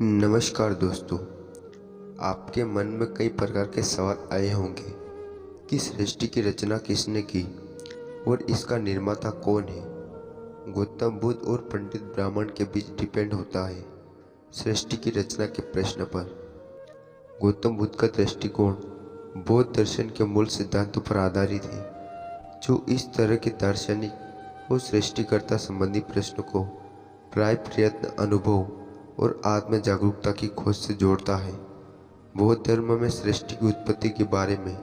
नमस्कार दोस्तों। आपके मन में कई प्रकार के सवाल आए होंगे कि सृष्टि की रचना किसने की और इसका निर्माता कौन है। गौतम बुद्ध और पंडित ब्राह्मण के बीच डिपेंड होता है सृष्टि की रचना के प्रश्न पर। गौतम बुद्ध का दृष्टिकोण बौद्ध दर्शन के मूल सिद्धांतों पर आधारित है, जो इस तरह के दार्शनिक और सृष्टिकर्ता संबंधी प्रश्न को प्राय प्रयत्न, अनुभव और आत्म जागरूकता की खोज से जोड़ता है। बौद्ध धर्म में सृष्टि की उत्पत्ति के बारे में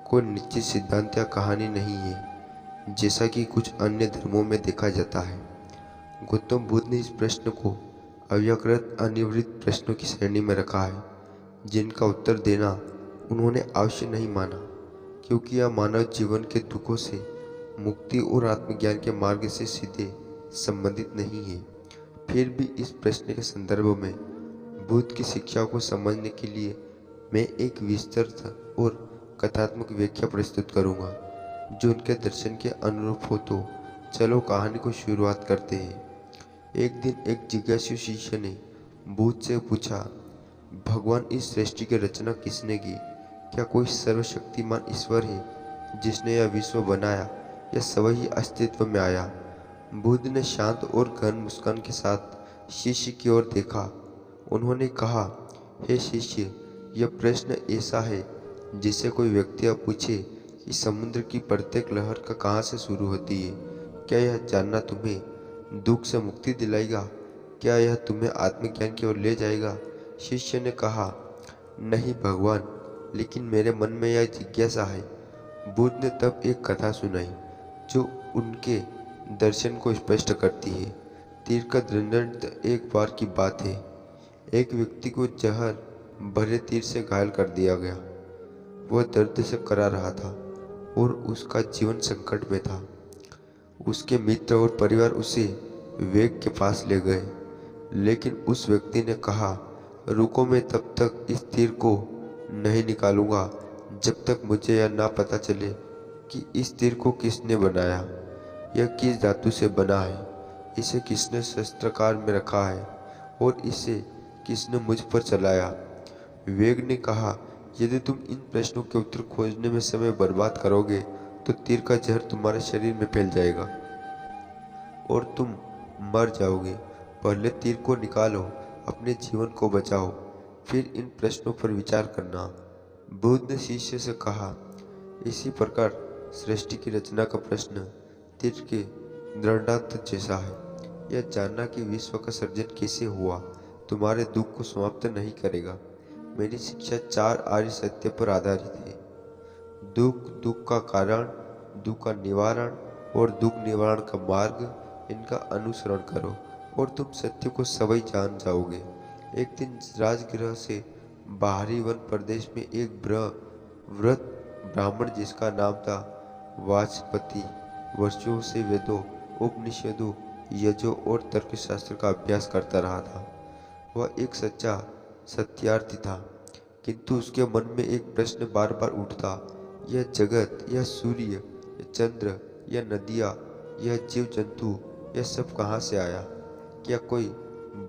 कोई निश्चित सिद्धांत या कहानी नहीं है, जैसा कि कुछ अन्य धर्मों में देखा जाता है। गौतम बुद्ध ने इस प्रश्न को अव्याकृत अनिर्वृत्त प्रश्नों की श्रेणी में रखा है, जिनका उत्तर देना उन्होंने आवश्यक नहीं माना, क्योंकि यह मानव जीवन के दुखों से मुक्ति और आत्मज्ञान के मार्ग से सीधे संबंधित नहीं है। फिर भी इस प्रश्न के संदर्भ में बुद्ध की शिक्षा को समझने के लिए मैं एक विस्तृत और कथात्मक व्याख्या प्रस्तुत करूंगा, जो उनके दर्शन के अनुरूप हो। तो चलो कहानी को शुरुआत करते हैं। एक दिन एक जिज्ञासु शिष्य ने बुद्ध से पूछा, भगवान, इस सृष्टि की रचना किसने की? क्या कोई सर्वशक्तिमान ईश्वर है जिसने यह विश्व बनाया, या सब ही अस्तित्व में आया? बुद्ध ने शांत और घन मुस्कान के साथ शिष्य की ओर देखा। उन्होंने कहा, हे शिष्य, यह प्रश्न ऐसा है जिसे कोई व्यक्ति यह पूछे कि समुद्र की प्रत्येक लहर का कहाँ से शुरू होती है। क्या यह जानना तुम्हें दुख से मुक्ति दिलाएगा? क्या यह तुम्हें आत्मज्ञान की ओर ले जाएगा? शिष्य ने कहा, नहीं भगवान, लेकिन मेरे मन में यह जिज्ञासा है। बुद्ध ने तब एक कथा सुनाई जो उनके दर्शन को स्पष्ट करती है। तीर का दृष्टांत एक बार की बात है। एक व्यक्ति को जहर भरे तीर से घायल कर दिया गया। वह दर्द से करा रहा था और उसका जीवन संकट में था। उसके मित्र और परिवार उसे वेग के पास ले गए, लेकिन उस व्यक्ति ने कहा, रुको, मैं तब तक इस तीर को नहीं निकालूंगा जब तक मुझे यह ना पता चले कि इस तीर को किसने बनाया, यह किस धातु से बना है, इसे किसने शस्त्रागार में रखा है और इसे किसने मुझ पर चलाया। वेग ने कहा, यदि तुम इन प्रश्नों के उत्तर खोजने में समय बर्बाद करोगे तो तीर का जहर तुम्हारे शरीर में फैल जाएगा और तुम मर जाओगे। पहले तीर को निकालो, अपने जीवन को बचाओ, फिर इन प्रश्नों पर विचार करना। बुद्ध ने शिष्य से कहा, इसी प्रकार सृष्टि की रचना का प्रश्न तीर के दृष्टांत जैसा है। यह जानना कि विश्व का सृजन कैसे हुआ तुम्हारे दुख को समाप्त नहीं करेगा। मेरी शिक्षा 4 आर्य सत्य पर आधारित है। दुख, दुख का कारण, दुख का निवारण और दुख निवारण का मार्ग, इनका अनुसरण करो और तुम सत्य को सवई जान जाओगे। एक दिन राजगृह से बाहरी वन प्रदेश में एक व्रत ब्राह्मण, जिसका नाम था वाचस्पति, वर्षों से वेदों, उपनिषदों, यजों और तर्कशास्त्र का अभ्यास करता रहा था। वह एक सच्चा सत्यार्थी था, किंतु उसके मन में एक प्रश्न बार बार उठता, यह जगत, यह सूर्य, यह चंद्र, यह नदियाँ, यह जीव जंतु, यह सब कहाँ से आया? क्या कोई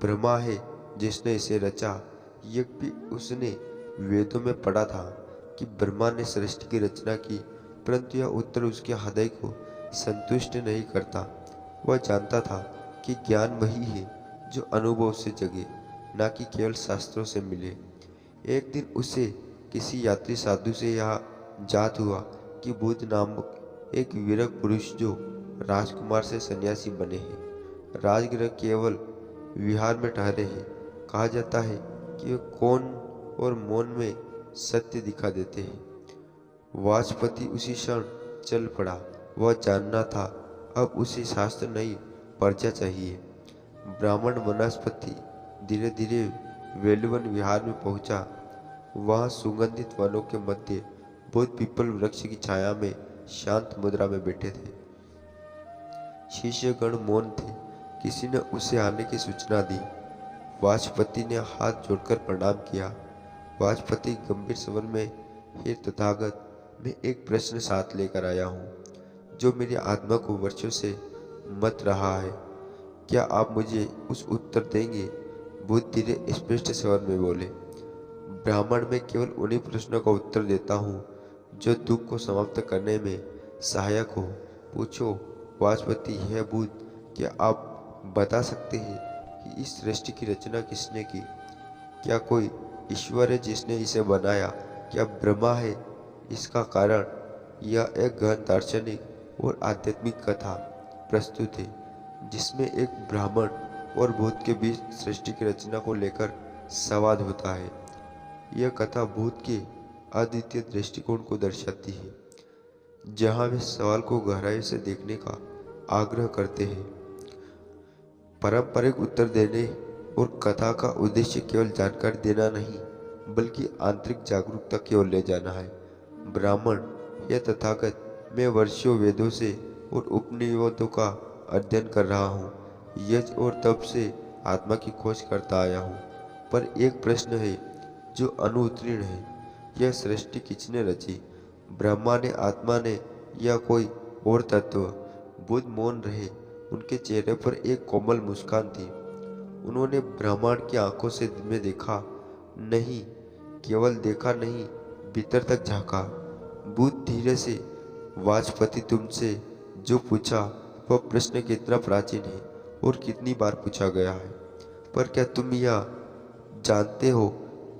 ब्रह्मा है जिसने इसे रचा? यह भी उसने वेदों में पढ़ा था कि ब्रह्मा ने सृष्टि की रचना की, परंतु यह उत्तर उसके हृदय को संतुष्ट नहीं करता। वह जानता था कि ज्ञान वही है जो अनुभव से जगे, न कि केवल शास्त्रों से मिले। एक दिन उसे किसी यात्री साधु से यह जात हुआ कि बुद्ध नामक एक वीरक पुरुष, जो राजकुमार से सन्यासी बने हैं, राजगृह केवल विहार में ठहरे हैं। कहा जाता है कि वे कौन और मौन में सत्य दिखा देते हैं। वाचस्पति उसी क्षण चल पड़ा। वह जानना था अब उसे शास्त्र नहीं, प्रजा चाहिए। ब्राह्मण वनस्पति धीरे धीरे वेलुवन विहार में पहुंचा। वहां सुगंधित वनों के मध्य बुद्ध पीपल वृक्ष की छाया में शांत मुद्रा में बैठे थे। शिष्यगण मौन थे। किसी ने उसे आने की सूचना दी। वाचस्पति ने हाथ जोड़कर प्रणाम किया। वाचस्पति गंभीर स्वर में, हे तथागत, मैं एक प्रश्न साथ लेकर आया हूँ जो मेरी आत्मा को वर्षों से मत रहा है। क्या आप मुझे उस उत्तर देंगे? बुद्ध धीरे स्पष्ट स्वर में बोले, ब्राह्मण मैं केवल उन्हीं प्रश्नों का उत्तर देता हूँ जो दुख को समाप्त करने में सहायक हो। पूछो वाचस्पति, है बुद्ध, क्या आप बता सकते हैं कि इस सृष्टि की रचना किसने की? क्या कोई ईश्वर है जिसने इसे बनाया? क्या ब्रह्मा है इसका कारण? यह एक गहन दार्शनिक और आध्यात्मिक कथा प्रस्तुत है जिसमें एक ब्राह्मण और बुद्ध के बीच सृष्टि की रचना को लेकर संवाद होता है। यह कथा बुद्ध के अद्वितीय दृष्टिकोण को दर्शाती है, जहाँ वे सवाल को गहराई से देखने का आग्रह करते हैं। पारंपरिक उत्तर देने और कथा का उद्देश्य केवल जानकारी देना नहीं, बल्कि आंतरिक जागरूकता की ओर ले जाना है। ब्राह्मण, यह तथागत, मैं वर्षों वेदों से और उपनिषदों का अध्ययन कर रहा हूँ, यज्ञ और तप से आत्मा की खोज करता आया हूँ। पर एक प्रश्न है जो अनुत्तीर्ण है, यह सृष्टि किसने रची? ब्रह्मा ने, आत्मा ने, या कोई और तत्व? बुद्ध मौन रहे। उनके चेहरे पर एक कोमल मुस्कान थी। उन्होंने ब्रह्मांड की आंखों से में देखा नहीं, केवल देखा नहीं, भीतर तक झांका। बुद्ध धीरे से, वाचस्पति, तुमसे जो पूछा वह प्रश्न कितना प्राचीन है और कितनी बार पूछा गया है, पर क्या तुम यह जानते हो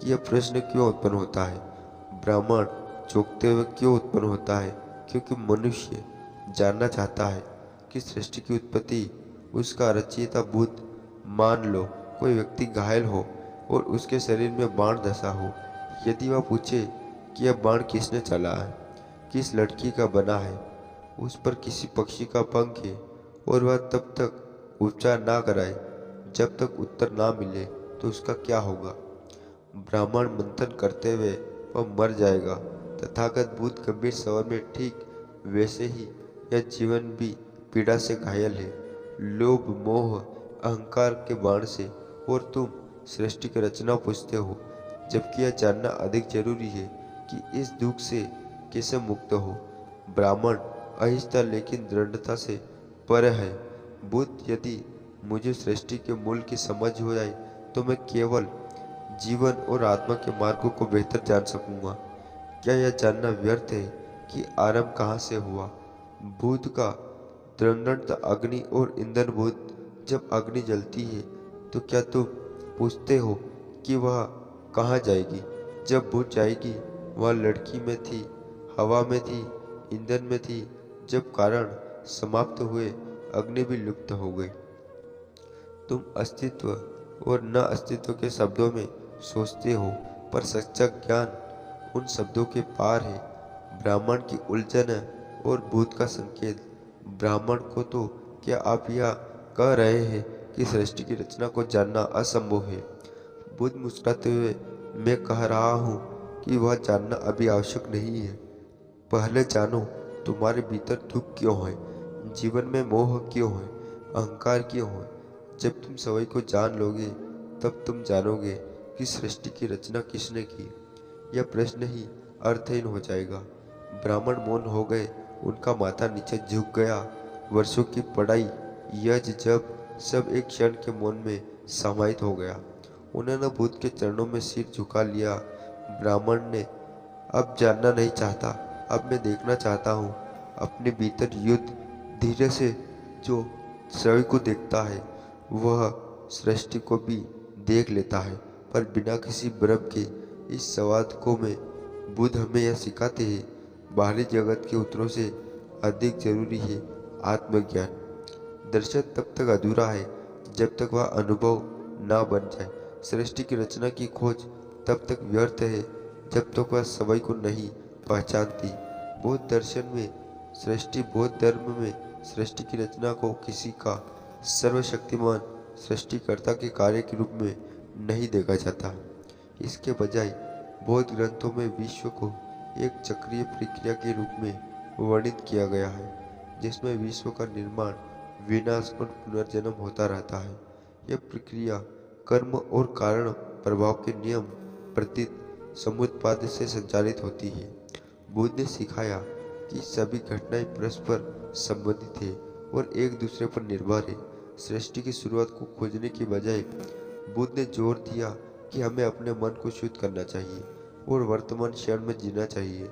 कि यह प्रश्न क्यों उत्पन्न होता है? ब्राह्मण चौंकते हुए, क्यों उत्पन्न होता है? क्योंकि मनुष्य जानना चाहता है कि सृष्टि की उत्पत्ति उसका रचयिता बुद्ध। मान लो कोई व्यक्ति घायल हो और उसके शरीर में बाण धंसा हो। यदि वह पूछे कि यह बाण किसने चला है, किस लड़की का बना है, उस पर किसी पक्षी का पंख है, और वह तब तक उपचार ना कराए जब तक उत्तर ना मिले, तो उसका क्या होगा? ब्राह्मण मंथन करते हुए, वह मर जाएगा। तथागत बुद्ध गंभीर स्वर में, ठीक वैसे ही यह जीवन भी पीड़ा से घायल है, लोभ, मोह, अहंकार के बाण से, और तुम सृष्टि की रचना पूछते हो, जबकि यह जानना अधिक जरूरी है कि इस दुख से कैसे मुक्त हो। ब्राह्मण आहिस्ता लेकिन दृढ़ता से, पर है बुद्ध, यदि मुझे सृष्टि के मूल की समझ हो जाए तो मैं केवल जीवन और आत्मा के मार्गों को बेहतर जान सकूंगा। क्या यह जानना व्यर्थ है कि आरंभ कहाँ से हुआ? बुद्ध का दृढ़ता अग्नि और ईंधन। बुद्ध, जब अग्नि जलती है तो क्या तुम पूछते हो कि वह कहाँ जाएगी? जब बुझ जाएगी, वह लड़की में थी, हवा में थी, ईंधन में थी। जब कारण समाप्त हुए, अग्नि भी लुप्त हो गई। तुम अस्तित्व और न अस्तित्व के शब्दों में सोचते हो, पर सच्चा ज्ञान उन शब्दों के पार है। ब्राह्मण की उलझन और बुद्ध का संकेत। ब्राह्मण को, तो क्या आप यह कह रहे हैं कि सृष्टि की रचना को जानना असंभव है? बुद्ध मुस्कुराते हुए, मैं कह रहा हूँ कि वह जानना अभी आवश्यक नहीं है। पहले जानो, तुम्हारे भीतर दुख क्यों है, जीवन में मोह क्यों है, अहंकार क्यों है। जब तुम सभी को जान लोगे, तब तुम जानोगे कि सृष्टि की रचना किसने की। यह प्रश्न ही अर्थहीन हो जाएगा। ब्राह्मण मौन हो गए, उनका माथा नीचे झुक गया। वर्षों की पढ़ाई, यज्ञ, जब सब एक क्षण के मौन में समाहित हो गया। उन्होंने बुद्ध के चरणों में सिर झुका लिया। ब्राह्मण ने, अब जानना नहीं चाहता, अब मैं देखना चाहता हूँ। अपने भीतर युद्ध। धीरे से, जो सभी को देखता है वह सृष्टि को भी देख लेता है, पर बिना किसी भ्रम के। इस संवाद को में बुद्ध हमें यह सिखाते हैं, बाहरी जगत के उत्तरों से अधिक जरूरी है आत्मज्ञान। दर्शन तब तक अधूरा है जब तक वह अनुभव ना बन जाए। सृष्टि की रचना की खोज तब तक व्यर्थ है जब तक वह सभी को नहीं पहचानती। बौद्ध दर्शन में सृष्टि, बौद्ध धर्म में सृष्टि की रचना को किसी का सर्वशक्तिमान सृष्टिकर्ता के कार्य के रूप में नहीं देखा जाता। इसके बजाय बौद्ध ग्रंथों में विश्व को एक चक्रीय प्रक्रिया के रूप में वर्णित किया गया है, जिसमें विश्व का निर्माण, विनाश और पुनर्जन्म होता रहता है। यह प्रक्रिया कर्म और कारण प्रभाव के नियम प्रतीत समुत्पाद से संचालित होती है। बुद्ध ने सिखाया कि सभी घटनाएं परस्पर संबंधित है और एक दूसरे पर निर्भर है। सृष्टि की शुरुआत को खोजने की बजाय बुद्ध ने जोर दिया कि हमें अपने मन को शुद्ध करना चाहिए और वर्तमान क्षण में जीना चाहिए।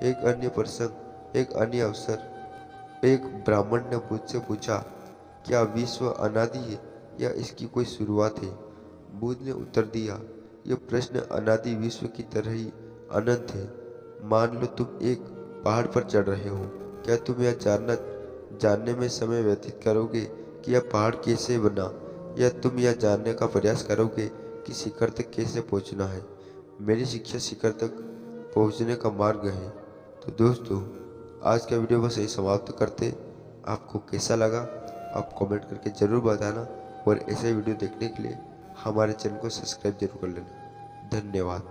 एक अन्य प्रसंग, एक अन्य अवसर, एक ब्राह्मण ने बुद्ध से पूछा, क्या विश्व अनादि है या इसकी कोई शुरुआत है? बुद्ध ने उत्तर दिया, यह प्रश्न अनादि विश्व की तरह ही अनंत है। मान लो तुम एक पहाड़ पर चढ़ रहे हो, क्या तुम यह जानने में समय व्यतीत करोगे कि यह पहाड़ कैसे बना, या तुम यह जानने का प्रयास करोगे कि शिखर तक कैसे पहुंचना है? मेरी शिक्षा शिखर तक पहुंचने का मार्ग है। तो दोस्तों, आज का वीडियो बस यही समाप्त करते। आपको कैसा लगा आप कमेंट करके ज़रूर बताना, और ऐसे वीडियो देखने के लिए हमारे चैनल को सब्सक्राइब जरूर कर लेना। धन्यवाद।